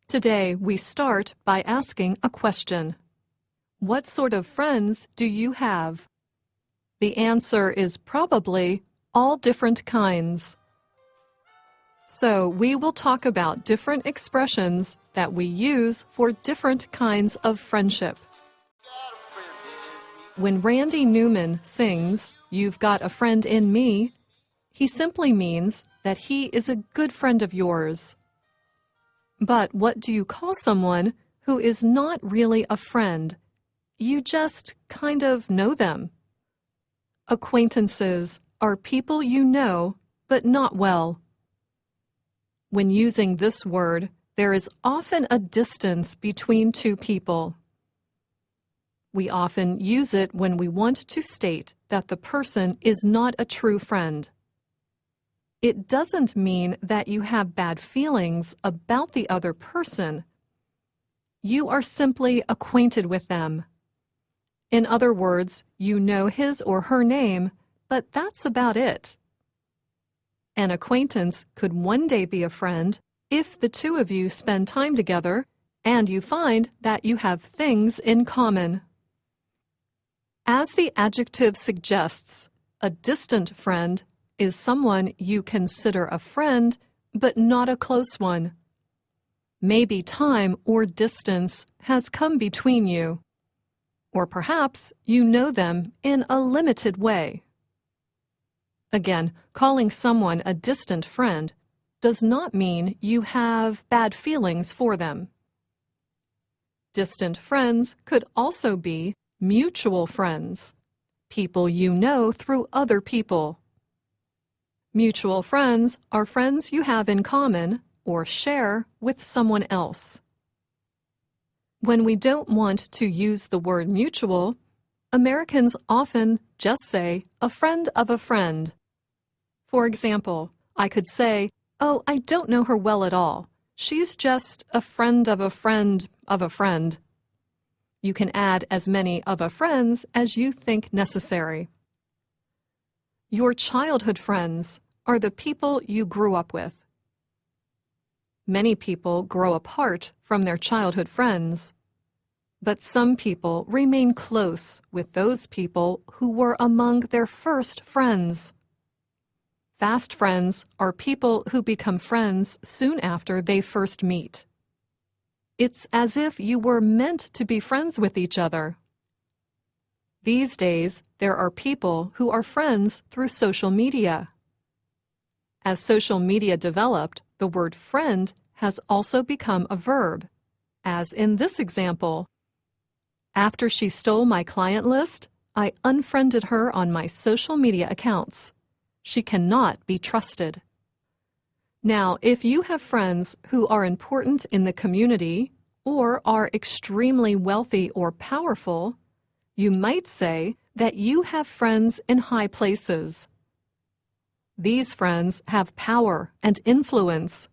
Today, we start by asking a question. What sort of friends do you have? The answer is probably all different kinds. So, we will talk about different expressions that we use for different kinds of friendship. When Randy Newman sings, "You've Got a Friend in Me," he simply means that he is a good friend of yours. But what do you call someone who is not really a friend? You just kind of know them. Acquaintances are people you know, but not well. When using this word, there is often a distance between two people. We often use it when we want to state that the person is not a true friend. It doesn't mean that you have bad feelings about the other person. You are simply acquainted with them. In other words, you know his or her name, but that's about it. An acquaintance could one day be a friend if the two of you spend time together and you find that you have things in common. As the adjective suggests, a distant friend is someone you consider a friend, but not a close one. Maybe time or distance has come between you. Or perhaps you know them in a limited way. Again, calling someone a distant friend does not mean you have bad feelings for them. Distant friends could also be mutual friends, people you know through other people. Mutual friends are friends you have in common or share with someone else. When we don't want to use the word mutual, Americans often just say a friend of a friend. For example, I could say, "Oh, I don't know her well at all. She's just a friend of a friend of a friend." You can add as many of a friends as you think necessary. Your childhood friends are the people you grew up with. Many people grow apart from their childhood friends, but some people remain close with those people who were among their first friends. Fast friends are people who become friends soon after they first meet. It's as if you were meant to be friends with each other. These days, there are people who are friends through social media. As social media developed, the word friend has also become a verb, as in this example. After she stole my client list, I unfriended her on my social media accounts. She cannot be trusted. Now, if you have friends who are important in the community or are extremely wealthy or powerful, you might say that you have friends in high places. These friends have power and influence.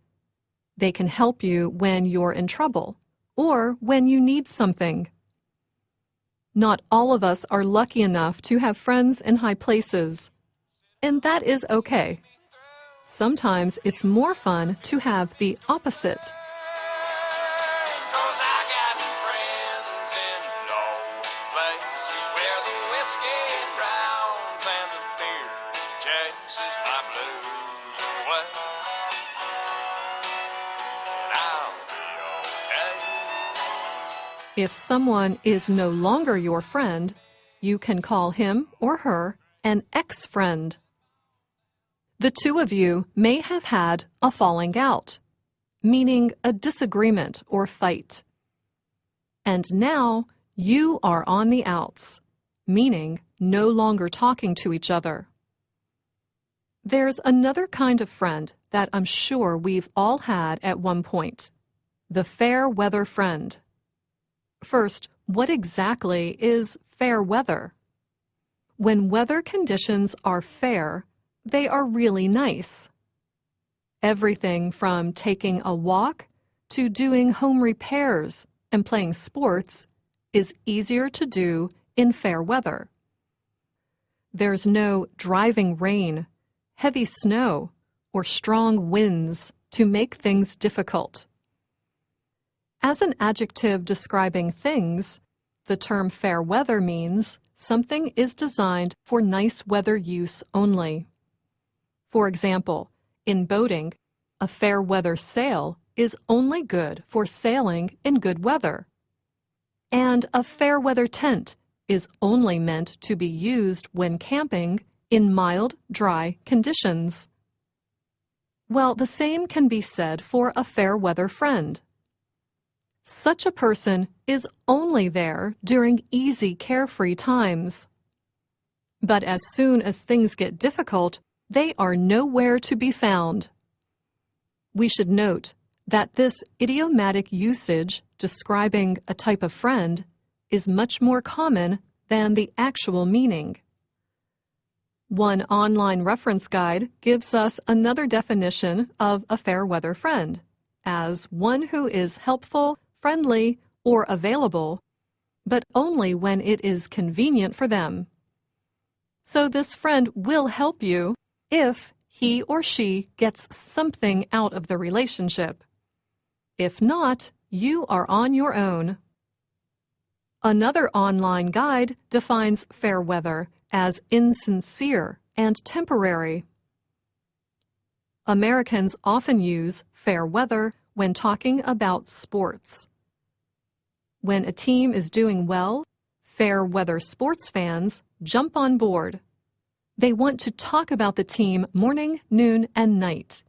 They can help you when you're in trouble or when you need something. Not all of us are lucky enough to have friends in high places, and that is okay. Sometimes it's more fun to have the opposite. If someone is no longer your friend, you can call him or her an ex-friend. The two of you may have had a falling out, meaning a disagreement or fight. And now you are on the outs, meaning no longer talking to each other. There's another kind of friend that I'm sure we've all had at one point, the fair weather friend. First, what exactly is fair weather? When weather conditions are fair, they are really nice. Everything from taking a walk to doing home repairs and playing sports is easier to do in fair weather. There's no driving rain, heavy snow, or strong winds to make things difficult. As an adjective describing things, the term fair weather means something is designed for nice weather use only. For example, in boating, a fair weather sail is only good for sailing in good weather. And a fair weather tent is only meant to be used when camping in mild, dry conditions. Well, the same can be said for a fair weather friend. Such a person is only there during easy, carefree times. But as soon as things get difficult, they are nowhere to be found. We should note that this idiomatic usage describing a type of friend is much more common than the actual meaning. One online reference guide gives us another definition of a fair weather friend as one who is helpful, friendly, or available, but only when it is convenient for them. So this friend will help you if he or she gets something out of the relationship. If not, you are on your own. Another online guide defines fair weather as insincere and temporary. Americans often use fair weather when talking about sports. When a team is doing well, fair weather sports fans jump on board. They want to talk about the team morning, noon, and night.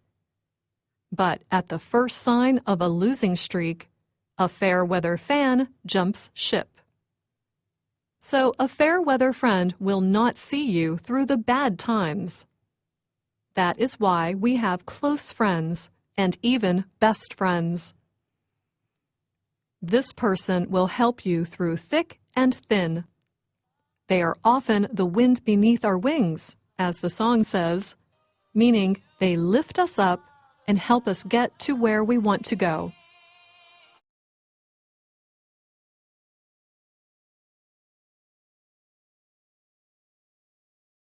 But at the first sign of a losing streak, a fair weather fan jumps ship. So a fair weather friend will not see you through the bad times. That is why we have close friends and even best friends. This person will help you through thick and thin. They are often the wind beneath our wings, as the song says, meaning they lift us up and help us get to where we want to go.